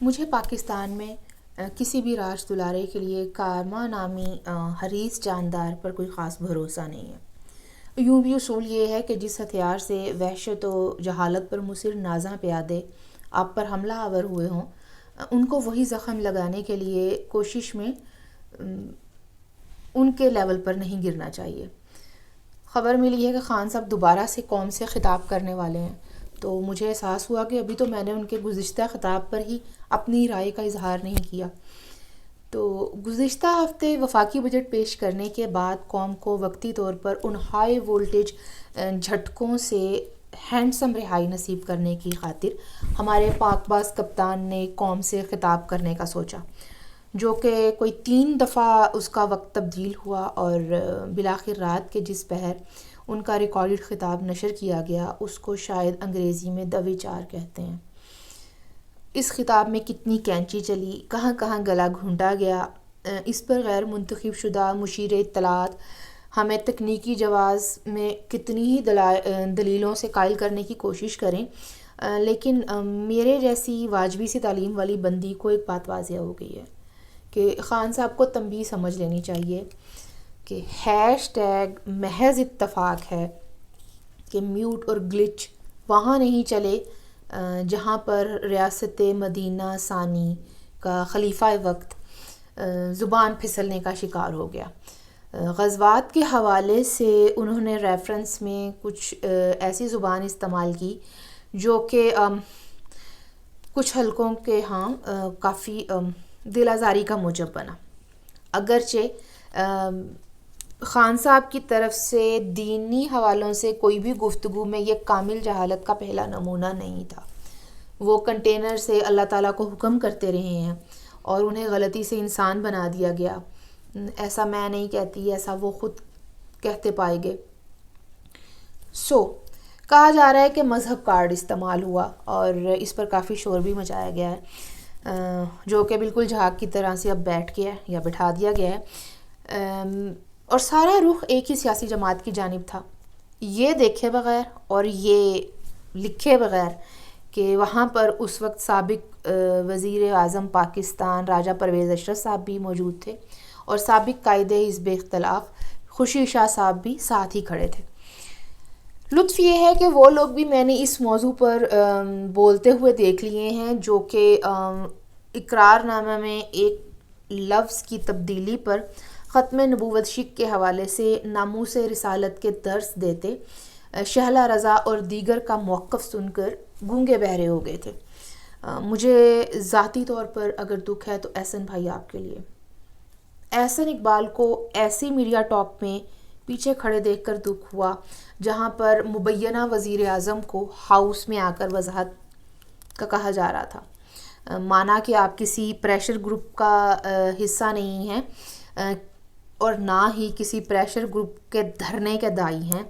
مجھے پاکستان میں کسی بھی راج دلارے کے لیے کارما نامی حریص جاندار پر کوئی خاص بھروسہ نہیں ہے۔ یوں بھی اصول یہ ہے کہ جس ہتھیار سے وحشت و جہالت پر مصر نازاں پیادے آپ پر حملہ آور ہوئے ہوں، ان کو وہی زخم لگانے کے لیے کوشش میں ان کے لیول پر نہیں گرنا چاہیے۔ خبر ملی ہے کہ خان صاحب دوبارہ سے قوم سے خطاب کرنے والے ہیں، تو مجھے احساس ہوا کہ ابھی تو میں نے ان کے گزشتہ خطاب پر ہی اپنی رائے کا اظہار نہیں کیا۔ تو گزشتہ ہفتے وفاقی بجٹ پیش کرنے کے بعد قوم کو وقتی طور پر ان ہائی وولٹیج جھٹکوں سے ہینڈسم رہائی نصیب کرنے کی خاطر ہمارے پاک باز کپتان نے قوم سے خطاب کرنے کا سوچا، جو کہ کوئی 3 دفعہ اس کا وقت تبدیل ہوا اور بالآخر رات کے جس پہر ان کا ریکارڈڈ خطاب نشر کیا گیا اس کو شاید انگریزی میں د وچار کہتے ہیں۔ اس خطاب میں کتنی کینچی چلی، کہاں کہاں گلا گھونٹا گیا، اس پر غیر منتخب شدہ مشیر اطلاعات ہمیں تکنیکی جواز میں کتنی ہی دلیلوں سے قائل کرنے کی کوشش کریں، لیکن میرے جیسی واجبی سی تعلیم والی بندی کو ایک بات واضح ہو گئی ہے کہ خان صاحب کو تنبیہ سمجھ لینی چاہیے کہ #، محض اتفاق ہے کہ میوٹ اور گلچ وہاں نہیں چلے جہاں پر ریاست مدینہ ثانی کا خلیفہ وقت زبان پھسلنے کا شکار ہو گیا۔ غزوات کے حوالے سے انہوں نے ریفرنس میں کچھ ایسی زبان استعمال کی جو کہ کچھ حلقوں کے ہاں کافی دل آزاری کا موجب بنا، اگرچہ خان صاحب کی طرف سے دینی حوالوں سے کوئی بھی گفتگو میں یہ کامل جہالت کا پہلا نمونہ نہیں تھا۔ وہ کنٹینر سے اللہ تعالیٰ کو حکم کرتے رہے ہیں اور انہیں غلطی سے انسان بنا دیا گیا، ایسا میں نہیں کہتی، ایسا وہ خود کہتے پائے گئے۔ کہا جا رہا ہے کہ مذہب کارڈ استعمال ہوا اور اس پر کافی شور بھی مچایا گیا ہے، جو کہ بالکل جھاگ کی طرح سے اب بیٹھ گیا ہے یا بٹھا دیا گیا ہے، اور سارا رخ ایک ہی سیاسی جماعت کی جانب تھا، یہ دیکھے بغیر اور یہ لکھے بغیر کہ وہاں پر اس وقت سابق وزیر اعظم پاکستان راجہ پرویز اشرف صاحب بھی موجود تھے اور سابق قائد حزب اختلاف خوشی شاہ صاحب بھی ساتھ ہی کھڑے تھے۔ لطف یہ ہے کہ وہ لوگ بھی میں نے اس موضوع پر بولتے ہوئے دیکھ لیے ہیں جو کہ اقرار نامہ میں ایک لفظ کی تبدیلی پر ختم نبوت شک کے حوالے سے ناموس رسالت کے درس دیتے شہلا رضا اور دیگر کا موقف سن کر گونگے بہرے ہو گئے تھے۔ مجھے ذاتی طور پر اگر دکھ ہے تو احسن بھائی آپ کے لیے۔ احسن اقبال کو ایسی میڈیا ٹاک میں پیچھے کھڑے دیکھ کر دکھ ہوا جہاں پر مبینہ وزیر اعظم کو ہاؤس میں آ کر وضاحت کا کہا جا رہا تھا، مانا کہ آپ کسی پریشر گروپ کا حصہ نہیں ہیں اور نہ ہی کسی پریشر گروپ کے دھرنے کے داعی ہیں۔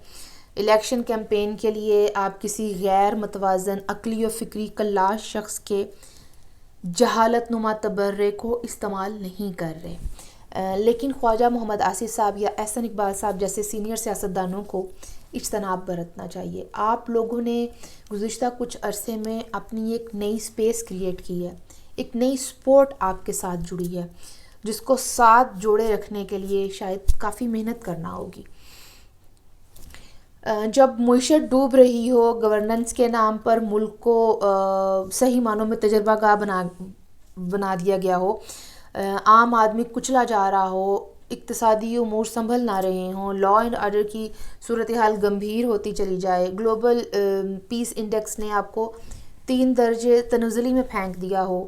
الیکشن کیمپین کے لیے آپ کسی غیر متوازن عقلی و فکری کلاش شخص کے جہالت نما تبرے کو استعمال نہیں کر رہے، لیکن خواجہ محمد آصف صاحب یا احسن اقبال صاحب جیسے سینئر سیاستدانوں کو اجتناب برتنا چاہیے۔ آپ لوگوں نے گزشتہ کچھ عرصے میں اپنی ایک نئی سپیس کریٹ کی ہے، ایک نئی سپورٹ آپ کے ساتھ جڑی ہے جس کو ساتھ جوڑے رکھنے کے لیے شاید کافی محنت کرنا ہوگی۔ جب معیشت ڈوب رہی ہو، گورننس کے نام پر ملک کو صحیح معنوں میں تجربہ گاہ بنا دیا گیا ہو، عام آدمی کچلا جا رہا ہو، اقتصادی امور سنبھل نہ رہے ہوں، لا اینڈ آرڈر کی صورتحال گمبھیر ہوتی چلی جائے، گلوبل پیس انڈیکس نے آپ کو 3 درجے تنزلی میں پھینک دیا ہو،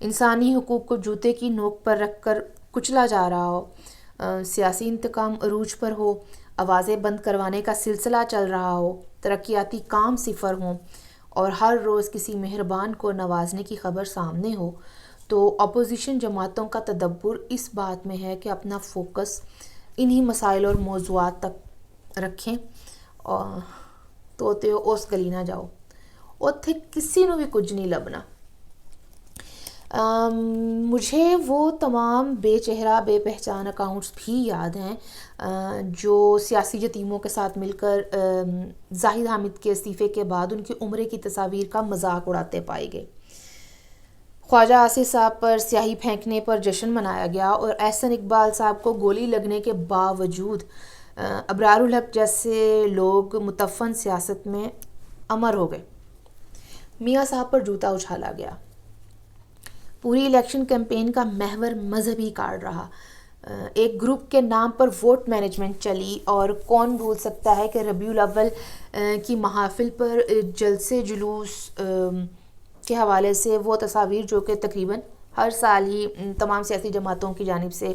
انسانی حقوق کو جوتے کی نوک پر رکھ کر کچلا جا رہا ہو، سیاسی انتقام عروج پر ہو، آوازیں بند کروانے کا سلسلہ چل رہا ہو، ترقیاتی کام صفر ہوں اور ہر روز کسی مہربان کو نوازنے کی خبر سامنے ہو، تو اپوزیشن جماعتوں کا تدبر اس بات میں ہے کہ اپنا فوکس انہی مسائل اور موضوعات تک رکھیں، توتے اس گلی نہ جاؤ، اتھے کسی نو بھی کچھ نہیں لبنا۔ مجھے وہ تمام بے چہرہ بے پہچان اکاؤنٹس بھی یاد ہیں جو سیاسی یتیموں کے ساتھ مل کر زاہد حامد کے استعفے کے بعد ان کی عمرے کی تصاویر کا مذاق اڑاتے پائے گئے۔ خواجہ آصف صاحب پر سیاہی پھینکنے پر جشن منایا گیا اور احسن اقبال صاحب کو گولی لگنے کے باوجود ابرار الحق جیسے لوگ متفن سیاست میں امر ہو گئے. میاں صاحب پر جوتا اچھالا گیا. پوری الیکشن کیمپین کا محور مذہبی کارڈ رہا. ایک گروپ کے نام پر ووٹ مینجمنٹ چلی اور کون بھول سکتا ہے کہ ربیع الاول کی محافل پر جلسے جلوس کے حوالے سے وہ تصاویر جو کہ تقریباً ہر سال ہی تمام سیاسی جماعتوں کی جانب سے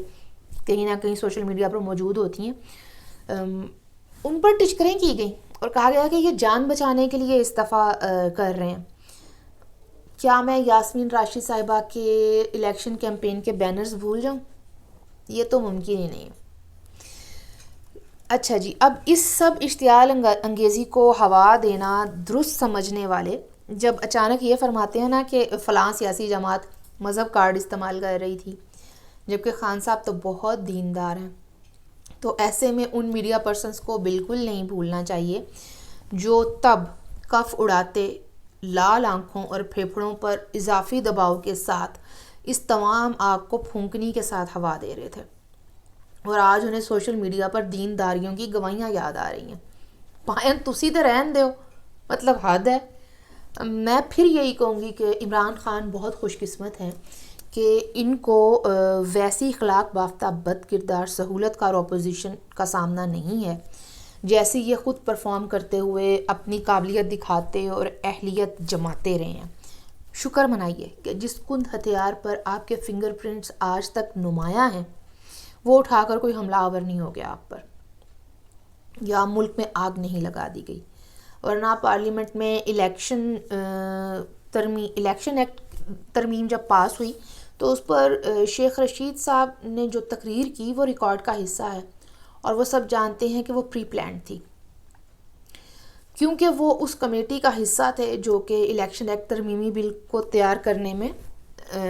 کہیں نہ کہیں سوشل میڈیا پر موجود ہوتی ہیں، ان پر ٹچکریں کی گئیں اور کہا گیا کہ یہ جان بچانے کے لیے استعفیٰ کر رہے ہیں. کیا میں یاسمین راشد صاحبہ کے الیکشن کیمپین کے بینرز بھول جاؤں؟ یہ تو ممکن ہی نہیں ہے. اچھا جی، اب اس سب اشتعال انگیزی کو ہوا دینا درست سمجھنے والے جب اچانک یہ فرماتے ہیں نا کہ فلاں سیاسی جماعت مذہب کارڈ استعمال کر رہی تھی، جبکہ خان صاحب تو بہت دیندار ہیں، تو ایسے میں ان میڈیا پرسنز کو بالکل نہیں بھولنا چاہیے جو تب کف اڑاتے لال آنکھوں اور پھیپھڑوں پر اضافی دباؤ کے ساتھ اس تمام آگ کو پھونکنے کے ساتھ ہوا دے رہے تھے، اور آج انہیں سوشل میڈیا پر دینداریوں کی گواہیاں یاد آ رہی ہیں. پائن تسی تے رہن دیو، مطلب حد ہے. میں پھر یہی کہوں گی کہ عمران خان بہت خوش قسمت ہیں کہ ان کو ویسی اخلاق بافتہ بد کردار سہولت کار اپوزیشن کا سامنا نہیں ہے جیسے یہ خود پرفارم کرتے ہوئے اپنی قابلیت دکھاتے اور اہلیت جماتے رہے ہیں. شکر منائیے کہ جس کند ہتھیار پر آپ کے فنگر پرنٹس آج تک نمایاں ہیں وہ اٹھا کر کوئی حملہ آور نہیں ہو گیا آپ پر، یا ملک میں آگ نہیں لگا دی گئی. ورنہ پارلیمنٹ میں الیکشن ایکٹ ترمیم جب پاس ہوئی تو اس پر شیخ رشید صاحب نے جو تقریر کی وہ ریکارڈ کا حصہ ہے، اور وہ سب جانتے ہیں کہ وہ پری پلانڈ تھی، کیونکہ وہ اس کمیٹی کا حصہ تھے جو کہ الیکشن ایکٹ ترمیمی بل کو تیار کرنے میں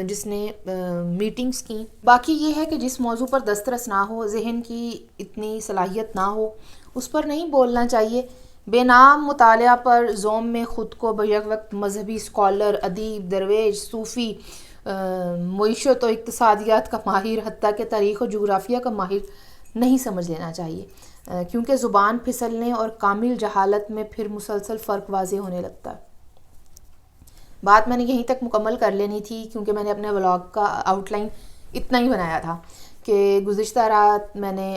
جس نے میٹنگز کی. باقی یہ ہے کہ جس موضوع پر دسترس نہ ہو، ذہن کی اتنی صلاحیت نہ ہو، اس پر نہیں بولنا چاہیے. بے نام مطالعہ پر زوم میں خود کو بیک وقت مذہبی اسکالر، ادیب، درویش، صوفی، معیشت و اقتصادیات کا ماہر، حتیٰ کہ تاریخ و جغرافیہ کا ماہر نہیں سمجھ لینا چاہیے، کیونکہ زبان پھسلنے اور کامل جہالت میں پھر مسلسل فرق واضح ہونے لگتا ہے. بات میں نے یہیں تک مکمل کر لینی تھی کیونکہ میں نے اپنے ولاگ کا آؤٹ لائن اتنا ہی بنایا تھا کہ گزشتہ رات میں نے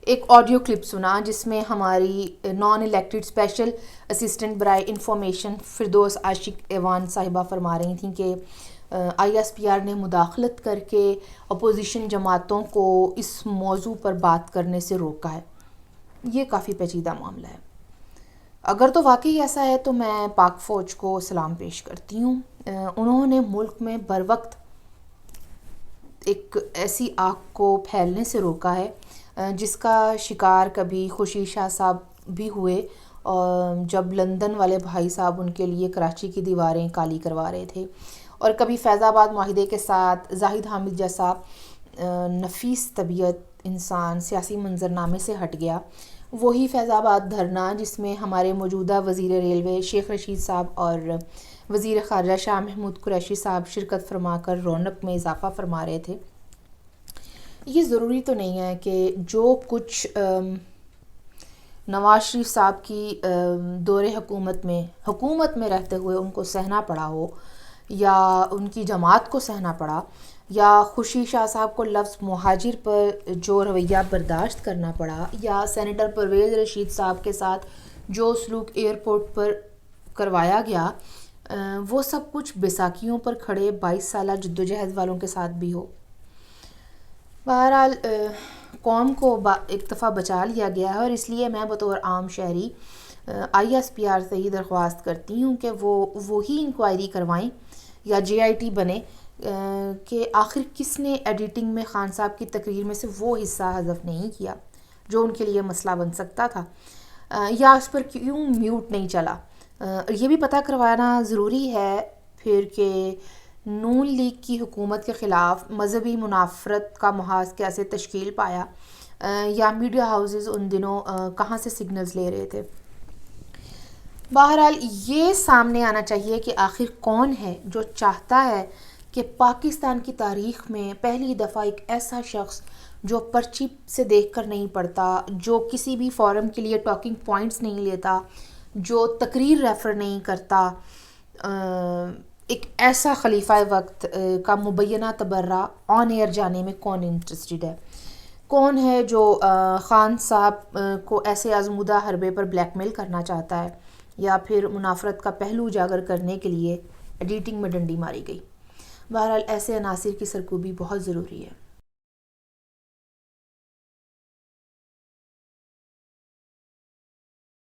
ایک آڈیو کلپ سنا جس میں ہماری نان الیکٹڈ اسپیشل اسسٹنٹ برائے انفارمیشن فردوس عاشق ایوان صاحبہ فرما رہی تھیں کہ آئی ایس پی آر نے مداخلت کر کے اپوزیشن جماعتوں کو اس موضوع پر بات کرنے سے روکا ہے. یہ کافی پیچیدہ معاملہ ہے. اگر تو واقعی ایسا ہے تو میں پاک فوج کو سلام پیش کرتی ہوں. انہوں نے ملک میں بروقت ایک ایسی آگ کو پھیلنے سے روکا ہے جس کا شکار کبھی خوشی شاہ صاحب بھی ہوئے جب لندن والے بھائی صاحب ان کے لیے کراچی کی دیواریں کالی کروا رہے تھے، اور کبھی فیض آباد معاہدے کے ساتھ زاہد حامد جیسا نفیس طبیعت انسان سیاسی منظرنامے سے ہٹ گیا. وہی فیض آباد دھرنا جس میں ہمارے موجودہ وزیر ریلوے شیخ رشید صاحب اور وزیر خارجہ شاہ محمود قریشی صاحب شرکت فرما کر رونق میں اضافہ فرما رہے تھے. یہ ضروری تو نہیں ہے کہ جو کچھ نواز شریف صاحب کی دور حکومت میں رہتے ہوئے ان کو سہنا پڑا ہو، یا ان کی جماعت کو سہنا پڑا، یا خوشی شاہ صاحب کو لفظ مہاجر پر جو رویہ برداشت کرنا پڑا، یا سینیٹر پرویز رشید صاحب کے ساتھ جو سلوک ایئرپورٹ پر کروایا گیا، وہ سب کچھ بیساکھیوں پر کھڑے 22 سالہ جدوجہد والوں کے ساتھ بھی ہو. بہرحال قوم کو ایک دفعہ بچا لیا گیا ہے، اور اس لیے میں بطور عام شہری آئی ایس پی آر سے ہی درخواست کرتی ہوں کہ وہ وہی انکوائری کروائیں یا جے آئی ٹی بنے کہ آخر کس نے ایڈیٹنگ میں خان صاحب کی تقریر میں سے وہ حصہ حذف نہیں کیا جو ان کے لیے مسئلہ بن سکتا تھا، یا اس پر کیوں میوٹ نہیں چلا. یہ بھی پتہ کروانا ضروری ہے پھر کہ نون لیگ کی حکومت کے خلاف مذہبی منافرت کا محاذ کیسے تشکیل پایا، یا میڈیا ہاؤسز ان دنوں کہاں سے سگنلز لے رہے تھے. بہرحال یہ سامنے آنا چاہیے کہ آخر کون ہے جو چاہتا ہے کہ پاکستان کی تاریخ میں پہلی دفعہ ایک ایسا شخص جو پرچی سے دیکھ کر نہیں پڑھتا، جو کسی بھی فورم کے لیے ٹاکنگ پوائنٹس نہیں لیتا، جو تقریر ریفر نہیں کرتا، ایک ایسا خلیفہ وقت کا مبینہ تبرہ آن ایئر جانے میں کون انٹرسٹڈ ہے؟ کون ہے جو خان صاحب کو ایسے آزمودہ حربے پر بلیک میل کرنا چاہتا ہے، یا پھر منافرت کا پہلو اجاگر کرنے کے لیے ایڈیٹنگ میں ڈنڈی ماری گئی؟ بہرحال ایسے عناصر کی سرکوبی بہت ضروری ہے۔